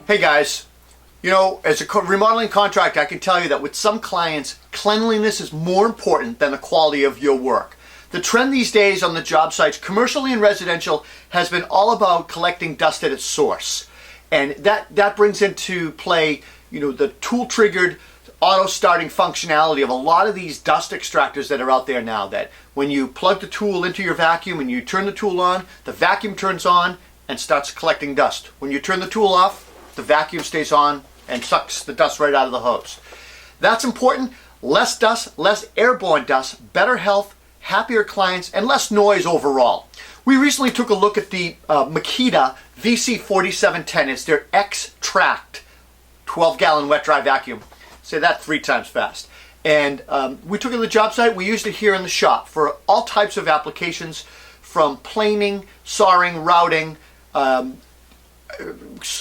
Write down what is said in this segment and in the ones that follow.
Hey guys, you know, as a remodeling contractor, I can tell you that with some clients, cleanliness is more important than the quality of your work. The trend these days on the job sites, commercially and residential, has been all about collecting dust at its source. And that brings into play, you know, the tool-triggered auto-starting functionality of a lot of these dust extractors that are out there now, that when you plug the tool into your vacuum and you turn the tool on, the vacuum turns on and starts collecting dust. When you turn the tool off, the vacuum stays on and sucks the dust right out of the hose. That's important. Less dust, less airborne dust, better health, happier clients, and less noise overall. We recently took a look at the Makita VC4710. It's their Xtract 12-gallon wet dry vacuum. Say that 3 times fast. And we took it to the job site. We used it here in the shop for all types of applications, from planing, sawing, routing,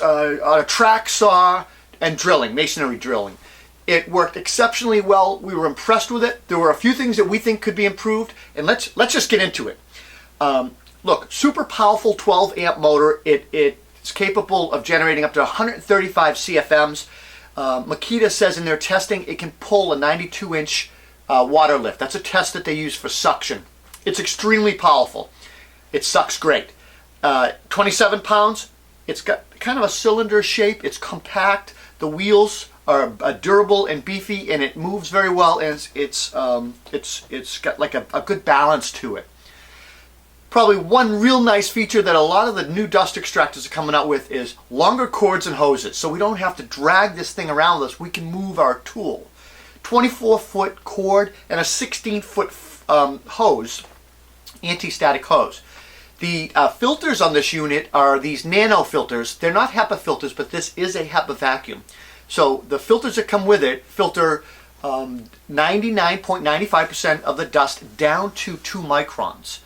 a track saw, and drilling, masonry drilling. It worked exceptionally well. We were impressed with it. There were a few things that we think could be improved, and let's just get into it. Look, super powerful 12 amp motor. It's capable of generating up to 135 CFMs. Makita says in their testing it can pull a 92-inch water lift. That's a test that they use for suction. It's extremely powerful. It sucks great. 27 pounds. It's got kind of a cylinder shape. It's compact. The wheels are durable and beefy, and it moves very well. And it's got like a good balance to it. Probably one real nice feature that a lot of the new dust extractors are coming out with is longer cords and hoses, so we don't have to drag this thing around with us. We can move our tool. 24-foot cord and a 16-foot hose, anti-static hose. The filters on this unit are these nano filters. They're not HEPA filters, but this is a HEPA vacuum. So the filters that come with it filter 99.95% of the dust down to 2 microns.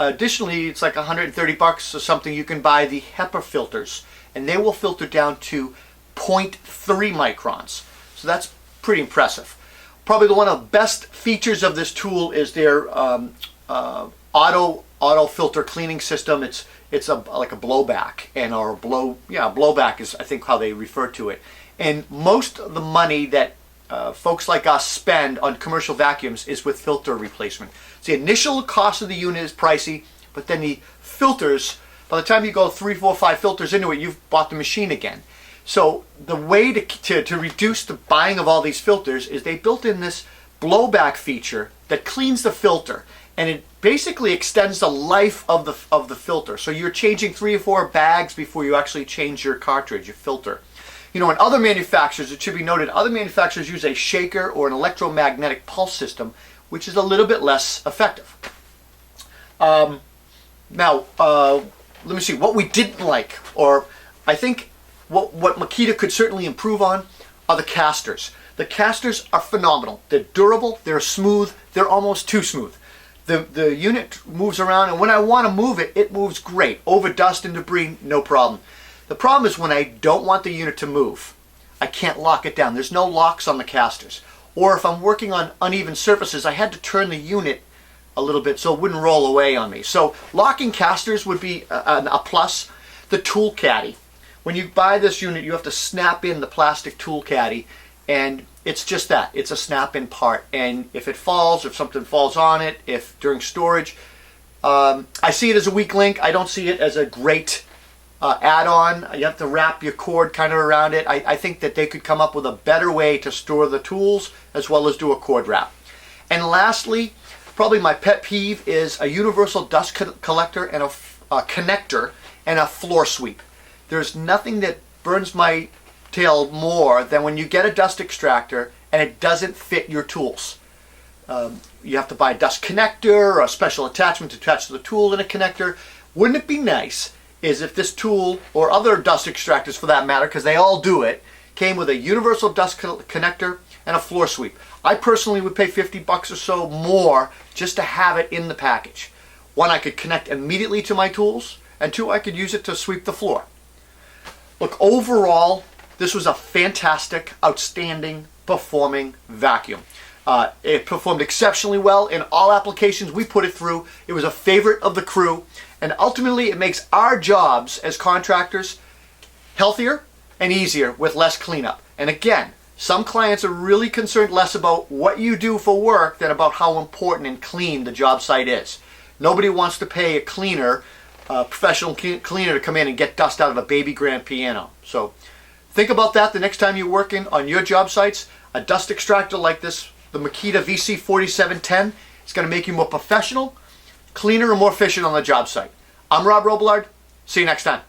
Additionally, it's like $130 or something. You can buy the HEPA filters, and they will filter down to 0.3 microns. So that's pretty impressive. Probably one of the best features of this tool is their auto filter cleaning system. It's like a blowback, or blowback is I think how they refer to it. And most of the money that folks like us spend on commercial vacuums is with filter replacement. So the initial cost of the unit is pricey, but then the filters, by the time you go 3, 4, 5 filters into it, you've bought the machine again. So the way to reduce the buying of all these filters is they built in this blowback feature that cleans the filter, and it basically extends the life of the filter. So you're changing 3 or 4 bags before you actually change your cartridge, your filter. You know, in other manufacturers, it should be noted, other manufacturers use a shaker or an electromagnetic pulse system, which is a little bit less effective. Now, let me see, what we didn't like, or I think what Makita could certainly improve on, are the casters. The casters are phenomenal. They're durable, they're smooth, they're almost too smooth. The unit moves around, and when I want to move it, it moves great. Over dust and debris, no problem. The problem is when I don't want the unit to move, I can't lock it down. There's no locks on the casters. Or if I'm working on uneven surfaces, I had to turn the unit a little bit so it wouldn't roll away on me. So locking casters would be a plus. The tool caddy. When you buy this unit, you have to snap in the plastic tool caddy, and it's just that. It's a snap-in part. And if it falls, if something falls on it, if during storage, I see it as a weak link. I don't see it as a great add-on. You have to wrap your cord kind of around it. I think that they could come up with a better way to store the tools as well as do a cord wrap. And lastly, probably my pet peeve is a universal dust collector and a connector and a floor sweep. There's nothing that burns my tail more than when you get a dust extractor and it doesn't fit your tools. You have to buy a dust connector or a special attachment to attach to the tool and a connector. Wouldn't it be nice is if this tool, or other dust extractors for that matter, because they all do it, came with a universal dust connector and a floor sweep. I personally would pay $50 or so more just to have it in the package. 1, I could connect immediately to my tools, and 2, I could use it to sweep the floor. Look, overall, this was a fantastic, outstanding performing vacuum. It performed exceptionally well in all applications we put it through. It was a favorite of the crew, and ultimately it makes our jobs as contractors healthier, and easier with less cleanup. And again, some clients are really concerned less about what you do for work than about how important and clean the job site is. Nobody wants to pay a cleaner, a professional cleaner, to come in and get dust out of a baby grand piano. So think about that the next time you're working on your job sites. A dust extractor like this, the Makita VC4710, is going to make you more professional, cleaner, and more efficient on the job site. I'm Rob Robillard. See you next time.